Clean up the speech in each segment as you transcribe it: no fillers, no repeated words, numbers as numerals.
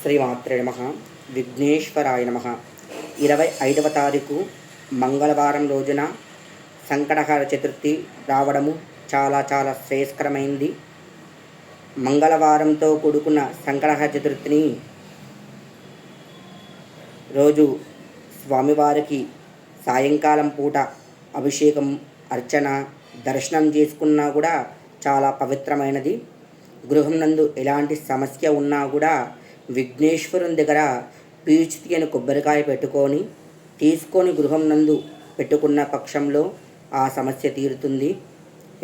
శ్రీమాత్రే నమః. విఘ్నేశ్వరాయ నమః. 25వ తారీఖు మంగళవారం రోజున సంకటహర చతుర్థి రావడము చాలా చాలా శ్రేయస్కరమైంది. మంగళవారంతో కూడుకున్న సంకటహర చతుర్థిని రోజు స్వామివారికి సాయంకాలం పూట అభిషేకం, అర్చన, దర్శనం చేసుకున్నా కూడా చాలా పవిత్రమైనది. గృహం నందు ఎలాంటి సమస్య ఉన్నా కూడా విఘ్నేశ్వరుని దగ్గర పీచు తీయని కొబ్బరికాయ తీసుకొని గృహం నందు పెట్టుకున్న పక్షంలో ఆ సమస్య తీరుతుంది.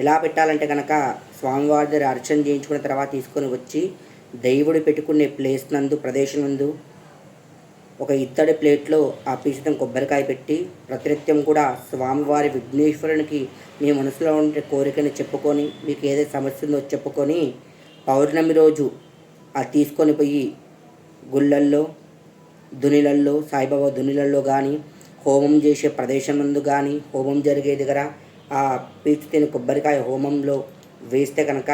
ఎలా పెట్టాలంటే కనుక స్వామివారి దగ్గర అర్చన చేయించుకున్న తర్వాత తీసుకొని వచ్చి దేవుడు పెట్టుకునే ప్లేస్ నందు, ప్రదేశం నందు ఒక ఇత్తడి ప్లేట్లో ఆ పీచుతం కొబ్బరికాయ పెట్టి ప్రతినిత్యం కూడా స్వామివారి విఘ్నేశ్వరునికి మీ మనసులో ఉండే కోరికని చెప్పుకొని, మీకు ఏదైతే సమస్య ఉందో చెప్పుకొని పౌర్ణమి రోజు అది తీసుకొని పోయి గుళ్ళల్లో, దునిలల్లో, సాయిబాబా దునిలల్లో కానీ, హోమం చేసే ప్రదేశం నందు కానీ, హోమం జరిగే దగ్గర ఆ పీచు తిని కొబ్బరికాయ హోమంలో వేస్తే కనుక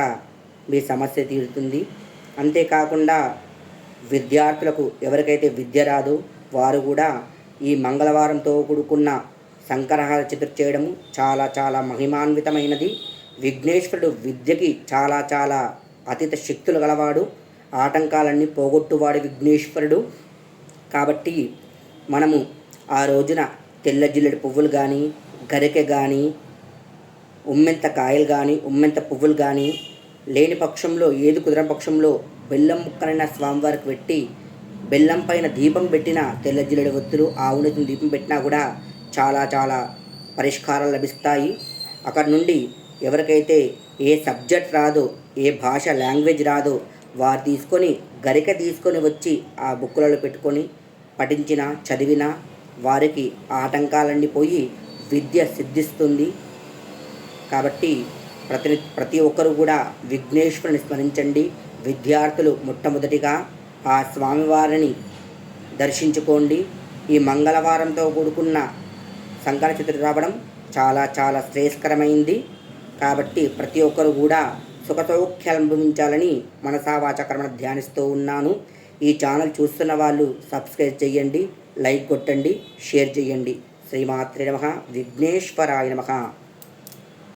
మీ సమస్య తీరుతుంది. అంతేకాకుండా విద్యార్థులకు ఎవరికైతే విద్య రాదో వారు కూడా ఈ మంగళవారంతో కూడుకున్న సంకటహర చతుర్థి చేయడము చాలా చాలా మహిమాన్వితమైనది. విఘ్నేశ్వరుడు విద్యకి చాలా చాలా అతీత శక్తులు గలవాడు. ఆటంకాలన్నీ పోగొట్టువాడు విఘ్నేశ్వరుడు. కాబట్టి మనము ఆ రోజున తెల్ల జిల్లెడు పువ్వులు కానీ, గరికె కానీ, ఉమ్మెంత కాయలు కానీ, ఉమ్మెంత పువ్వులు కానీ, లేని పక్షంలో, ఏది కుదరని పక్షంలో బెల్లం ముక్కలైన స్వామివారికి పెట్టి, బెల్లం పైన దీపం పెట్టిన తెల్ల జిల్లెడు ఒత్తులు, ఆవునెత్తిన దీపం పెట్టినా కూడా చాలా చాలా పరిష్కారాలు లభిస్తాయి. అక్కడ నుండి ఎవరికైతే ఏ సబ్జెక్ట్ రాదో, ఏ భాష లాంగ్వేజ్ రాదో వారు తీసుకొని గరిక తీసుకొని వచ్చి ఆ బుక్కులలో పెట్టుకొని పఠించిన, చదివిన వారికి ఆటంకాలన్నీ పోయి విద్య సిద్ధిస్తుంది. కాబట్టి ప్రతి ఒక్కరు కూడా విఘ్నేశ్వరుని స్మరించండి. విద్యార్థులు మొట్టమొదటిగా ఆ స్వామివారిని దర్శించుకోండి. ఈ మంగళవారంతో కూడుకున్న సంకట చతుర్థి రావడం చాలా చాలా శ్రేయస్కరమైంది. కాబట్టి ప్రతి ఒక్కరు కూడా సుఖసౌఖ్యాలు అనుభవించాలని మనసా వాచా కర్మణ ధ్యానిస్తూ ఉన్నాను. ఈ ఛానల్ చూస్తున్న వాళ్ళు సబ్స్క్రైబ్ చేయండి, లైక్ కొట్టండి, షేర్ చేయండి. శ్రీమాత్రే నమః. విఘ్నేశ్వరాయ నమః.